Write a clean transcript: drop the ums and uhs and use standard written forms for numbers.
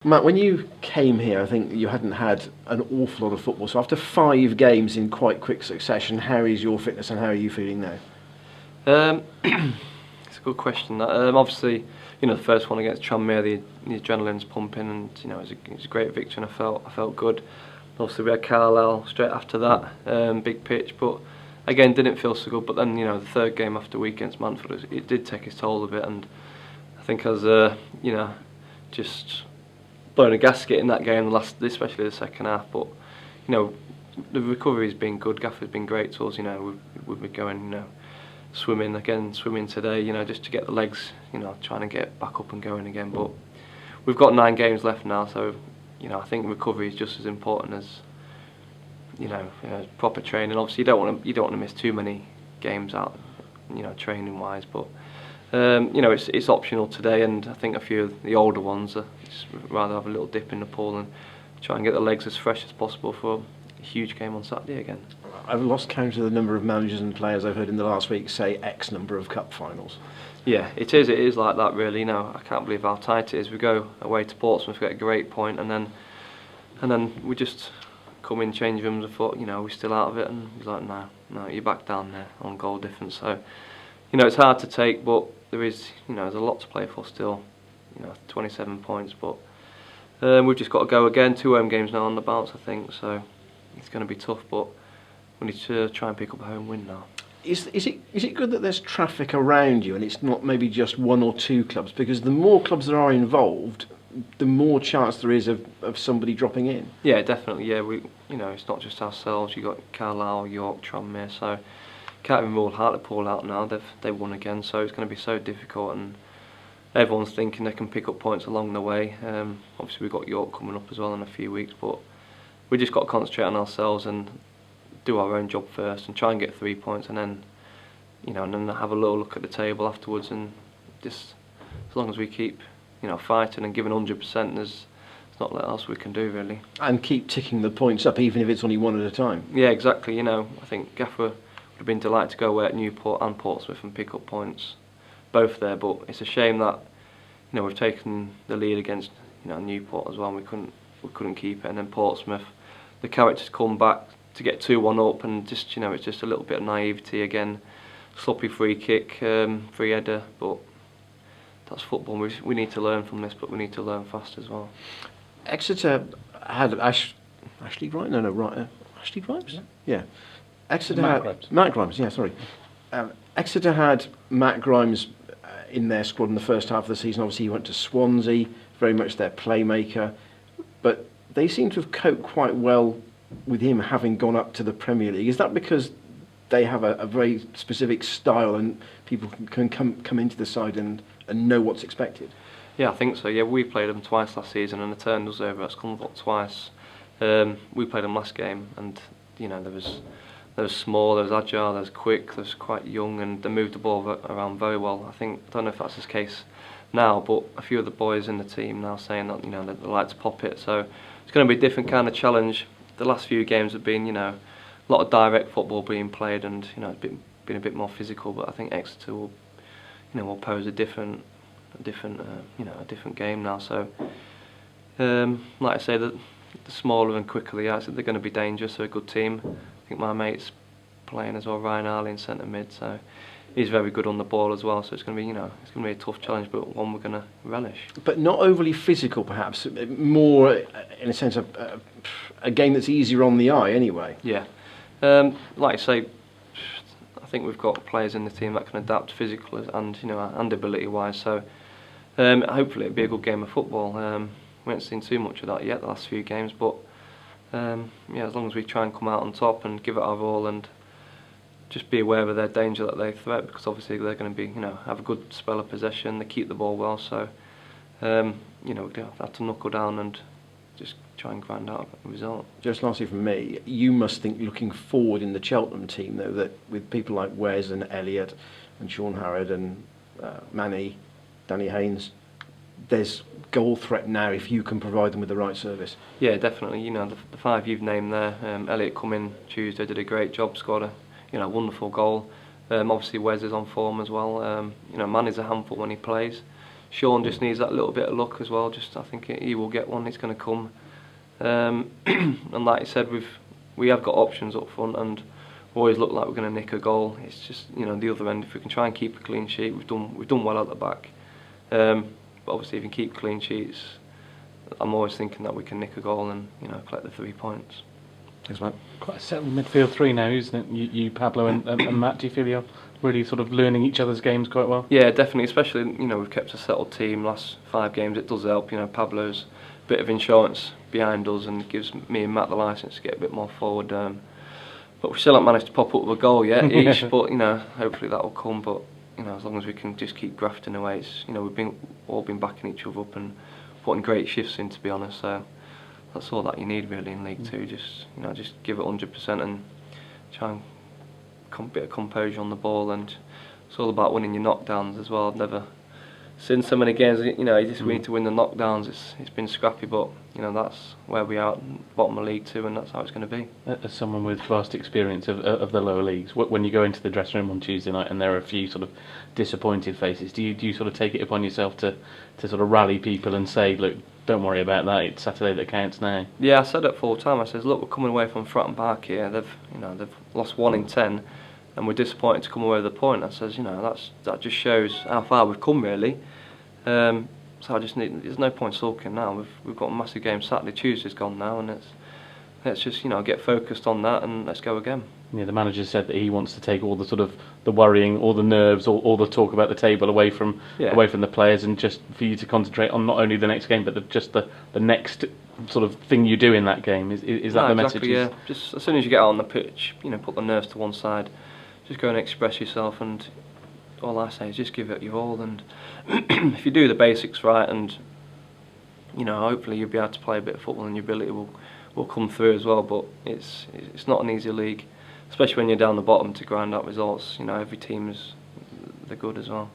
Matt, when you came here, I think you hadn't had an awful lot of football. So after 5 games in quite quick succession, how is your fitness and how are you feeling now? It's a good question. Obviously, the first one against Tranmere, the adrenaline's pumping, and it was a great victory, and I felt good. Obviously, we had Carlisle straight after that, big pitch, but again, didn't feel so good. But then, the third game after week against Manford, it did take its toll a bit, and I think as just blowing a gasket in that game, especially the second half. But the recovery's been good. Gaffer's been great to us. We've been going, swimming today. Just to get the legs, trying to get back up and going again. But we've got 9 games left now, so I think recovery is just as important as proper training. Obviously, you don't want to miss too many games out, training wise. But it's optional today, and I think a few of the older ones just rather have a little dip in the pool and try and get the legs as fresh as possible for a huge game on Saturday again. I've lost count of the number of managers and players I've heard in the last week say X number of cup finals. Yeah, it is like that really. I can't believe how tight it is. We go away to Portsmouth, get a great point, and then we just come in change rooms and thought, we're still out of it, and he's like, no, you're back down there on goal difference. So, it's hard to take, but there's a lot to play for still. 27 points, but we've just got to go again. 2 home games now on the bounce, I think. So it's going to be tough, but we need to try and pick up a home win now. Is it good that there's traffic around you and it's not maybe just 1 or 2 clubs? Because the more clubs there are involved, the more chance there is of somebody dropping in. Yeah, definitely. Yeah, it's not just ourselves. You got Carlisle, York, Tranmere. So can't even rule Hartlepool out now. They've won again, so it's going to be so difficult, and everyone's thinking they can pick up points along the way. Obviously, we've got York coming up as well in a few weeks, but we just got to concentrate on ourselves and do our own job first and try and get 3 points, and then and then have a little look at the table afterwards, and just as long as we keep fighting and giving 100%, there's not a lot else we can do really. And keep ticking the points up even if it's only 1 at a time. Yeah, exactly. I think Gaffer would have been delighted to go away at Newport and Portsmouth and pick up points both there, but it's a shame that we've taken the lead against Newport as well, and we couldn't keep it, and then Portsmouth, the characters come back to get 2-1 up, and just it's just a little bit of naivety again, sloppy free kick, free header, but that's football. We need to learn from this, but we need to learn fast as well. Exeter had Ashley Grimes? No, right. Ashley Grimes? Yeah. Exeter had Matt Grimes. Yeah, sorry. Exeter had Matt Grimes in their squad in the first half of the season. Obviously, he went to Swansea, very much their playmaker, but they seem to have coped quite well with him having gone up to the Premier League. Is that because they have a very specific style and people can come into the side and know what's expected? Yeah, I think so. Yeah, we played them twice last season, and they turned us over at Scunthorpe twice. We played them last game, and there was small, there was agile, there was quick, there was quite young, and they moved the ball around very well. I don't know if that's the case now, but a few of the boys in the team now saying that they like to pop it. So it's going to be a different kind of challenge. The last few games have been a lot of direct football being played, and it's been a bit more physical. But I think Exeter will pose a different game now. So like I say, the smaller and quicker they are, so they're going to be dangerous. They're a good team. I think my mate's playing as well, Ryan Harley in centre mid, so he's very good on the ball as well. So it's going to be it's going to be a tough challenge, but one we're going to relish. But not overly physical, perhaps. More in a sense of a game that's easier on the eye, anyway. Yeah, like I say, I think we've got players in the team that can adapt physically and ability wise. So hopefully it'll be a good game of football. We haven't seen too much of that yet the last few games, but as long as we try and come out on top and give it our all, and just be aware of their danger that they threat, because obviously they're going to be have a good spell of possession, they keep the ball well, so we have to knuckle down and just try and grind out a result. Just lastly from me, you must think looking forward in the Cheltenham team though, that with people like Wes and Elliot and Sean Harrod and Manny, Danny Haynes, there's goal threat now if you can provide them with the right service. Yeah, definitely. The 5 you've named there, Elliot come in Tuesday, did a great job, scored a wonderful goal. Obviously Wes is on form as well. Manny's a handful when he plays. Sean just needs that little bit of luck as well. I think he will get one. It's going to come. And like I said, we have got options up front, and we always look like we're going to nick a goal. It's just the other end. If we can try and keep a clean sheet, we've done well at the back. But obviously, if you can keep clean sheets, I'm always thinking that we can nick a goal and collect the 3 points. Thanks, Matt. Quite a settled midfield three now, isn't it? You Pablo, and Matt. Do you feel you're really sort of learning each other's games quite well? Yeah, definitely. Especially we've kept a settled team. Last 5 games, it does help. Pablo's a bit of insurance behind us and gives me and Matt the licence to get a bit more forward. But we still haven't managed to pop up with a goal yet each. But hopefully that will come. But as long as we can just keep grafting away, we've all been backing each other up and putting great shifts in, to be honest. So that's all that you need really in League Two. Just give it 100% and try and bit of composure on the ball, and it's all about winning your knockdowns as well. I've never seen so many games. We need to win the knockdowns. It's been scrappy, but that's where we are, bottom of League Two, and that's how it's going to be. As someone with vast experience of the lower leagues, when you go into the dressing room on Tuesday night and there are a few sort of disappointed faces, do you sort of take it upon yourself to sort of rally people and say, look, don't worry about that, it's Saturday that counts now? Yeah, I said it full time. I says, look, we're coming away from Fratton Park here. They've lost 1 in 10, and we're disappointed to come away with a point. I says, that just shows how far we've come really. So I just there's no point sulking now. We've got a massive game Saturday. Tuesday's gone now, and let's just get focused on that and let's go again. Yeah, the manager said that he wants to take all the sort of the worrying, all the nerves, all the talk about the table away from the players, and just for you to concentrate on not only the next game but just the next sort of thing you do in that game. Is that the message? Yeah, just as soon as you get out on the pitch, put the nerves to one side, just go and express yourself, and all I say is just give it your all. And if you do the basics right, and hopefully you'll be able to play a bit of football and your ability will come through as well. But it's not an easy league, especially when you're down the bottom, to grind out results. Every team they're good as well.